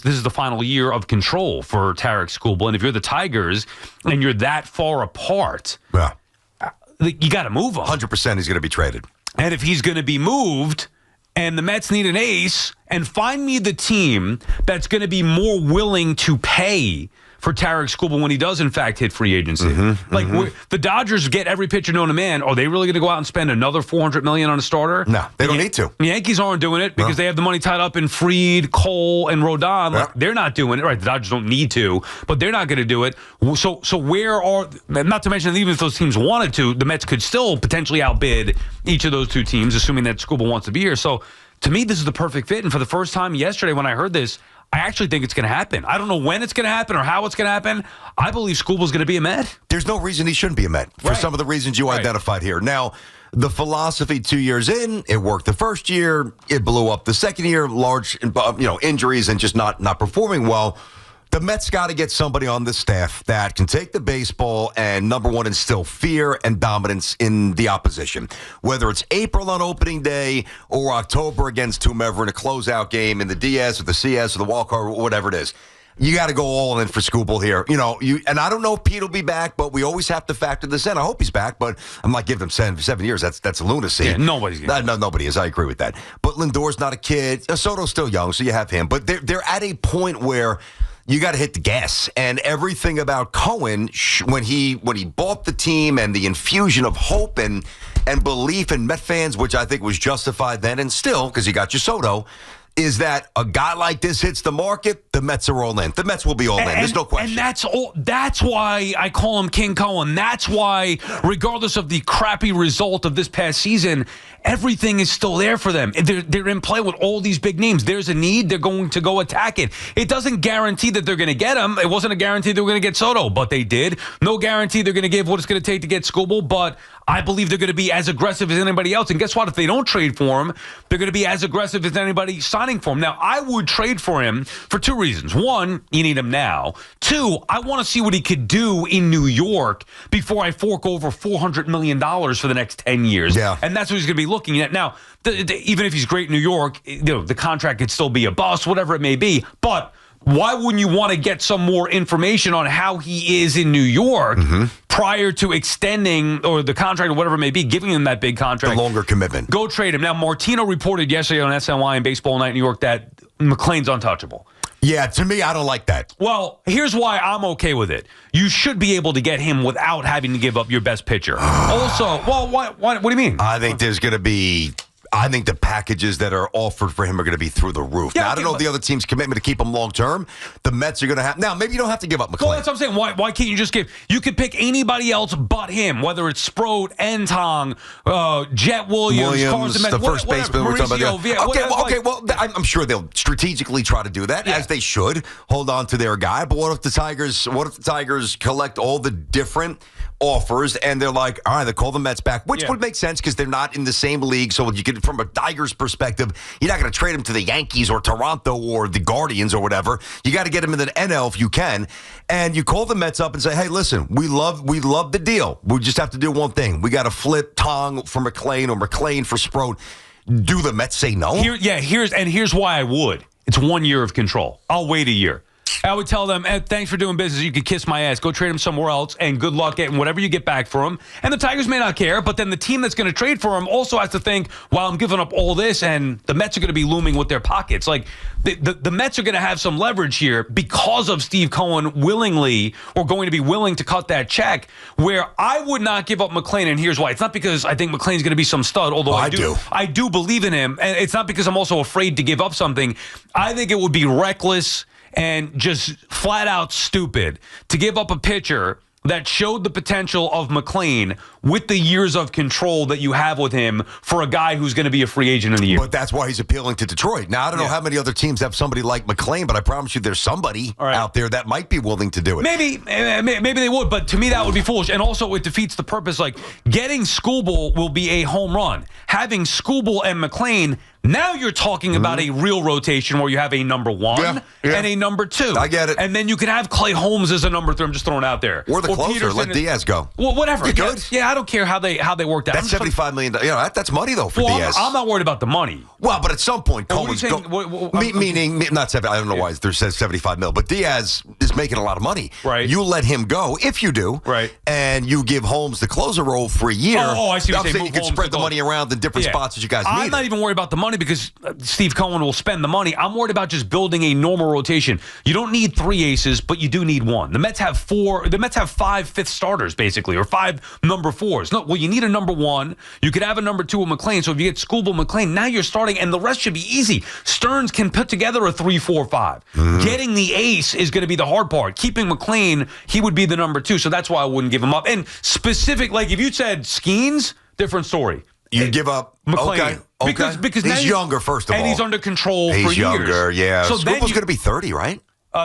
this is the final year of control for Tarik Skubal. And if you're the Tigers and you're that far apart, you got to move him. 100% he's going to be traded. And if he's going to be moved and the Mets need an ace, and find me the team that's going to be more willing to pay for Tarik Skubal when he does, in fact, hit free agency. The Dodgers get every pitcher known to man. Are they really going to go out and spend another $400 million on a starter? No, they don't need to. The Yankees aren't doing it because they have the money tied up in Fried, Cole, and Rodon. They're not doing it. Right, the Dodgers don't need to, but they're not going to do it. So where are, not to mention that even if those teams wanted to, the Mets could still potentially outbid each of those two teams, assuming that Skubal wants to be here. So to me, this is the perfect fit. And for the first time yesterday when I heard this, I actually think it's going to happen. I don't know when it's going to happen or how it's going to happen. I believe Skubal's going to be a Met. There's no reason he shouldn't be a Met for some of the reasons you identified here. Now, the philosophy 2 years in, it worked the first year. It blew up the second year, large injuries and just not performing well. The Mets got to get somebody on the staff that can take the baseball and, number one, instill fear and dominance in the opposition. Whether it's April on opening day or October against whomever in a closeout game in the DS or the CS or the wild card or whatever it is. You got to go all in for Skubal here. And I don't know if Pete will be back, but we always have to factor this in. I hope he's back, but I'm not giving him 7 years. That's lunacy. Yeah, nobody's getting No, nobody is. I agree with that. But Lindor's not a kid. Soto's still young, so you have him. But they're at a point where you got to hit the gas. And everything about Cohen, when he bought the team and the infusion of hope and belief in Met fans, which I think was justified then and still, because you got your Soto, is that a guy like this hits the market, the Mets are all in. The Mets will be all in. There's no question. And that's why I call him King Cohen. That's why, regardless of the crappy result of this past season, everything is still there for them. They're in play with all these big names. There's a need. They're going to go attack it. It doesn't guarantee that they're going to get him. It wasn't a guarantee they were going to get Soto, but they did. No guarantee they're going to give what it's going to take to get Skubal, but I believe they're going to be as aggressive as anybody else. And guess what? If they don't trade for him, they're going to be as aggressive as anybody signing for him. Now, I would trade for him for two reasons. One, you need him now. Two, I want to see what he could do in New York before I fork over $400 million for the next 10 years. Yeah. And that's what he's going to be looking at. Now, even if he's great in New York, the contract could still be a bust, whatever it may be. But why wouldn't you want to get some more information on how he is in New York prior to extending or the contract or whatever it may be, giving him that big contract? The longer commitment. Go trade him. Now, Martino reported yesterday on SNY and Baseball Night in New York that McLain's untouchable. Yeah, to me, I don't like that. Well, here's why I'm okay with it. You should be able to get him without having to give up your best pitcher. Also, well, what do you mean? I think there's going to be... I think the packages that are offered for him are going to be through the roof. Yeah, now, I don't know if the other team's commitment to keep him long term. The Mets are going to have. Now, maybe you don't have to give up McLain. Well, that's what I'm saying. Why can't you just give? You could pick anybody else but him, whether it's Sproat, Entong, Jet Williams, Carson, the first baseman we're talking about. Mauricio, I'm sure they'll strategically try to do that, as they should. Hold on to their guy. But what if the Tigers collect all the different offers and they're like, all right, they call the Mets back, which would make sense because they're not in the same league. So you could, from a Tigers perspective, you're not going to trade him to the Yankees or Toronto or the Guardians or whatever. You got to get him in the NL if you can. And you call the Mets up and say, hey, listen, we love the deal. We just have to do one thing. We got to flip Tong for McLain or McLain for Sproat. Do the Mets say no? Here's why I would. It's 1 year of control. I'll wait a year. I would tell them, thanks for doing business. You could kiss my ass. Go trade him somewhere else, and good luck getting whatever you get back for him. And the Tigers may not care, but then the team that's going to trade for him also has to think, well, I'm giving up all this, and the Mets are going to be looming with their pockets. Like, the Mets are going to have some leverage here because of Steve Cohen willingly or going to be willing to cut that check, where I would not give up McLain, and here's why. It's not because I think McLain's going to be some stud, although I do believe in him, and it's not because I'm also afraid to give up something. I think it would be reckless and just flat out stupid to give up a pitcher that showed the potential of McLain with the years of control that you have with him for a guy who's going to be a free agent in the year. But that's why he's appealing to Detroit. Now, I don't know how many other teams have somebody like McLain, but I promise you there's somebody out there that might be willing to do it. Maybe they would, but to me that would be foolish. And also it defeats the purpose. Like, getting Skubal will be a home run. Having Skubal and McLain, Now you're talking about a real rotation where you have a number 1 and a number 2. I get it. And then you could have Clay Holmes as a number 3. I'm just throwing it out there. Or the closer. Peterson. Let Diaz go. Well, whatever. You good? Yeah, I don't care how they worked out. That's $75 million. That's money, though, for Diaz. I'm not worried about the money. Well, but at some point, Cohen's meaning not 70. I don't know why there says $75 million, but Diaz is making a lot of money. Right. You let him go if you do. Right. And you give Holmes the closer role for a year. Oh, I see what I'm you're saying. You can spread the money around in different spots as you guys need. I'm not even worried about the money because Steve Cohen will spend the money. I'm worried about just building a normal rotation. You don't need 3 aces, but you do need 1. The Mets have 4. The Mets have 5 fifth starters basically, or 5 number 4s. No, well, you need a number 1. You could have a number 2 with McLain. So if you get Skubal, McLain, now you're starting, and the rest should be easy. Stearns can put together a 3-4-5. Getting the ace is going to be the hard part. Keeping McLain, he would be the number 2. So that's why I wouldn't give him up. And specific, like if you said Skeens, different story. You give up McLain. Okay. Because he's younger, first of all. And he's under control for years. He's younger, yeah. So Skubal's going to be 30, right?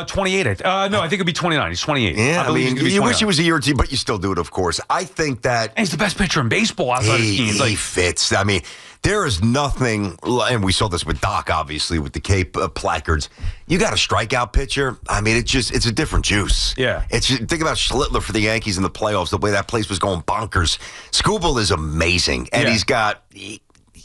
28. No, I think it'll be 29. He's 28. Yeah, I mean, you wish he was a year or two, but you still do it, of course. I think that... And he's the best pitcher in baseball outside of Skeens. He fits. I mean, there is nothing, and we saw this with Doc, obviously, with the Cape placards. You got a strikeout pitcher. I mean, it's a different juice. Yeah. Think about Schlittler for the Yankees in the playoffs, the way that place was going bonkers. Skubal is amazing, and he's got...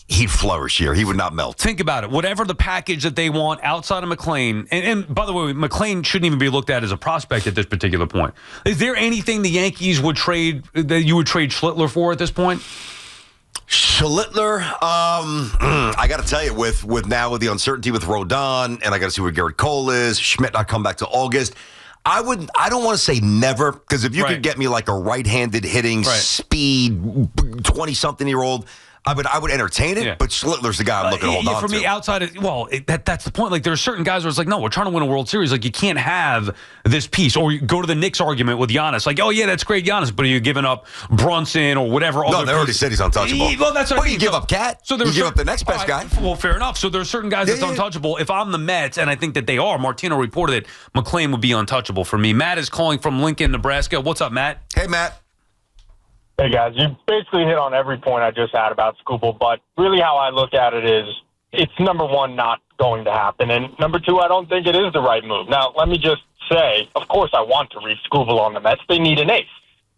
He'd flourish here. He would not melt. Think about it. Whatever the package that they want outside of McLain, and by the way, McLain shouldn't even be looked at as a prospect at this particular point. Is there anything the Yankees would trade that you would trade Schlittler for at this point? Schlittler, I got to tell you, with the uncertainty with Rodon, and I got to see where Garrett Cole is, Schmidt not come back to August. I don't want to say never, because if you could get me like a right-handed hitting speed 20-something-year-old, I would entertain it, but Schlittler's the guy I'm looking to hold on to. For me, outside of, that's the point. Like, there are certain guys where it's like, no, we're trying to win a World Series. Like, you can't have this piece. Or you go to the Knicks argument with Giannis. Like, oh, yeah, that's great, Giannis, but are you giving up Brunson or whatever? No, they already said he's untouchable. Well, that's what I mean. You give up Cat. So you give up the next best guy. Well, fair enough. So there are certain guys that's untouchable. If I'm the Mets, and I think that they are, Martino reported that McLain would be untouchable for me. Matt is calling from Lincoln, Nebraska. What's up, Matt? Hey, Matt. Hey, guys, you basically hit on every point I just had about Skubal, but really how I look at it is it's, number 1, not going to happen, and number 2, I don't think it is the right move. Now, let me just say, of course I want to reach Skubal on the Mets. They need an ace.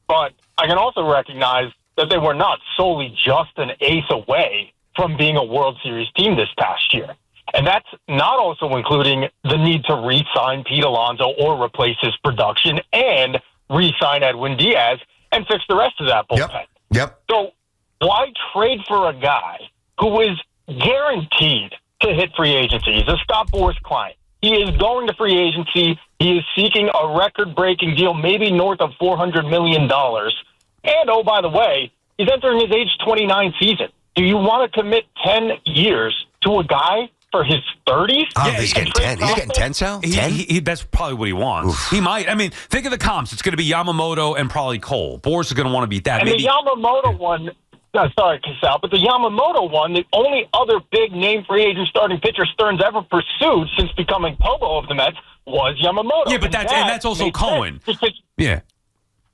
But I can also recognize that they were not solely just an ace away from being a World Series team this past year. And that's not also including the need to re-sign Pete Alonso or replace his production and re-sign Edwin Diaz and fix the rest of that bullpen. Yep. So why trade for a guy who is guaranteed to hit free agency? He's a Scott Boras client. He is going to free agency. He is seeking a record-breaking deal, maybe north of $400 million. And, oh, by the way, he's entering his age 29 season. Do you want to commit 10 years to a guy for his 30s? Oh, he's getting 10. He's getting 10, Sal? 10? That's probably what he wants. Oof. He might. I mean, think of the comps. It's going to be Yamamoto and probably Cole. Boras is going to want to beat that. And the Yamamoto one, sorry, Sal, but the Yamamoto one, the only other big-name free agent starting pitcher Stearns ever pursued since becoming Pogo of the Mets was Yamamoto. Yeah, but that's also Cohen. Yeah.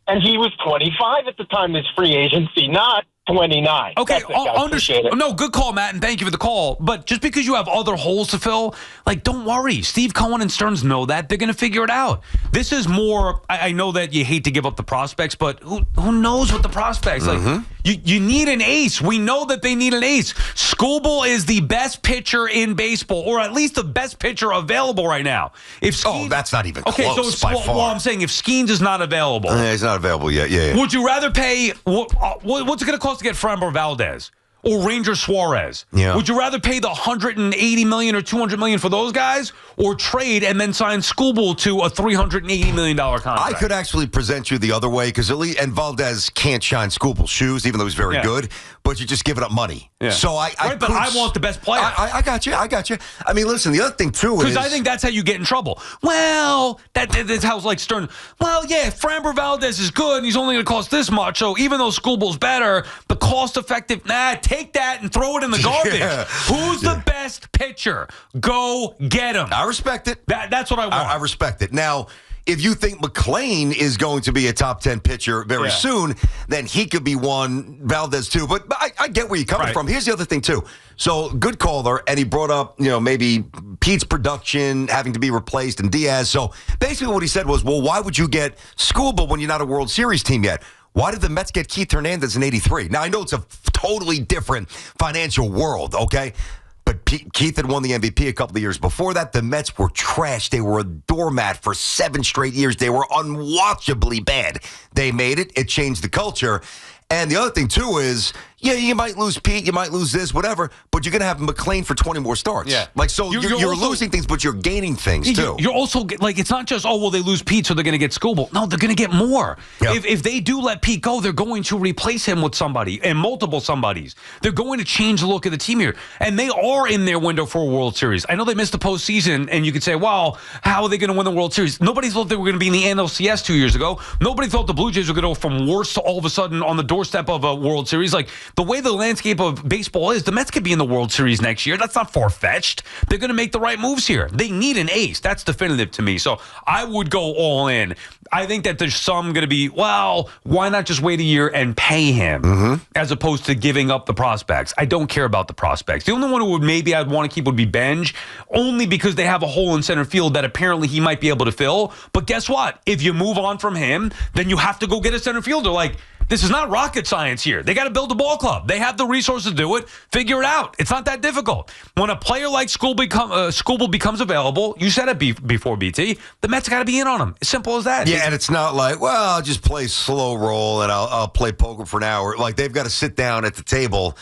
And he was 25 at the time of his free agency, not 29. Okay, understood. No, good call, Matt, and thank you for the call. But just because you have other holes to fill, like, don't worry. Steve Cohen and Stearns know that. They're going to figure it out. This is more, I know that you hate to give up the prospects, but who knows what the prospects? Like, you need an ace. We know that they need an ace. Skubal is the best pitcher in baseball, or at least the best pitcher available right now. That's not even close by far. Well, I'm saying if Skeens is not available. He's not available yet, yeah. Would you rather pay, what's it going to cost to get Framber Valdez or Ranger Suarez? Yeah. Would you rather pay the $180 million or $200 million for those guys, or trade and then sign Skubal to a $380 million contract? I could actually present you the other way, because and Valdez can't shine Skubal's shoes, even though he's very good, but you're just giving up money. Yeah. So I want the best player. I got you. I mean, listen, the other thing, too, is... Because I think that's how you get in trouble. Well, that's how, like, Stern... Well, yeah, Framber Valdez is good, and he's only going to cost this much, so even though Skubal's better, the cost-effective... take that and throw it in the garbage. Who's the best pitcher? Go get him. I respect it. That's what I want. I respect it. Now, if you think McLain is going to be a top 10 pitcher very soon, then he could be one. Valdez too. But I get where you're coming from. Here's the other thing too. So good caller, and he brought up, maybe Pete's production having to be replaced and Diaz. So basically what he said was, well, why would you get Skubal when you're not a World Series team yet? Why did the Mets get Keith Hernandez in 83? Now, I know it's a totally different financial world, okay? But Keith had won the MVP a couple of years before that. The Mets were trash. They were a doormat for 7 straight years. They were unwatchably bad. They made it. It changed the culture. And the other thing, too, is, you might lose Pete, you might lose this, whatever, but you're going to have McLain for 20 more starts. Yeah. You're also losing things, but you're gaining things, too. You're also, it's not just, they lose Pete, so they're going to get Skubal. No, they're going to get more. Yep. If they do let Pete go, they're going to replace him with somebody, and multiple somebodies. They're going to change the look of the team here. And they are in their window for a World Series. I know they missed the postseason, and you could say, well, how are they going to win the World Series? Nobody thought they were going to be in the NLCS 2 years ago. Nobody thought the Blue Jays were going to go from worst to all of a sudden on the doorstep of a World Series. The way the landscape of baseball is, the Mets could be in the World Series next year. That's not far-fetched. They're going to make the right moves here. They need an ace. That's definitive to me. So I would go all in. I think that there's some going to be, well, why not just wait a year and pay him as opposed to giving up the prospects? I don't care about the prospects. The only one who I'd want to keep would be Benj, only because they have a hole in center field that apparently he might be able to fill. But guess what? If you move on from him, then you have to go get a center fielder. This is not rocket science here. They got to build a ball club. They have the resources to do it. Figure it out. It's not that difficult. When a player like Skubal becomes available, you said it before, BT, the Mets got to be in on him. As simple as that. Yeah, and it's not I'll just play slow roll and I'll play poker for an hour. They've got to sit down at the table,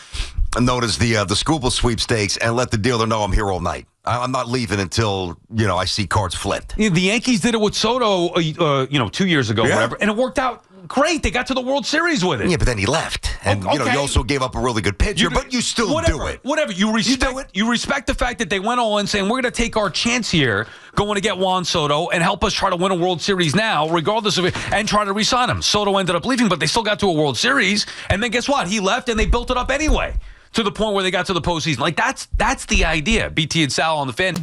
known as the Skubal sweepstakes, and let the dealer know I'm here all night. I'm not leaving until, I see cards flipped. The Yankees did it with Soto, 2 years ago, whatever, and it worked out great. They got to the World Series with it. Yeah, but then he left. And, you also gave up a really good pitcher, but you still do it. Whatever. You respect the fact that they went all in saying, we're going to take our chance here, going to get Juan Soto and help us try to win a World Series now, regardless of it, and try to re-sign him. Soto ended up leaving, but they still got to a World Series. And then guess what? He left, and they built it up anyway to the point where they got to the postseason. That's the idea. BT and Sal on the Fan.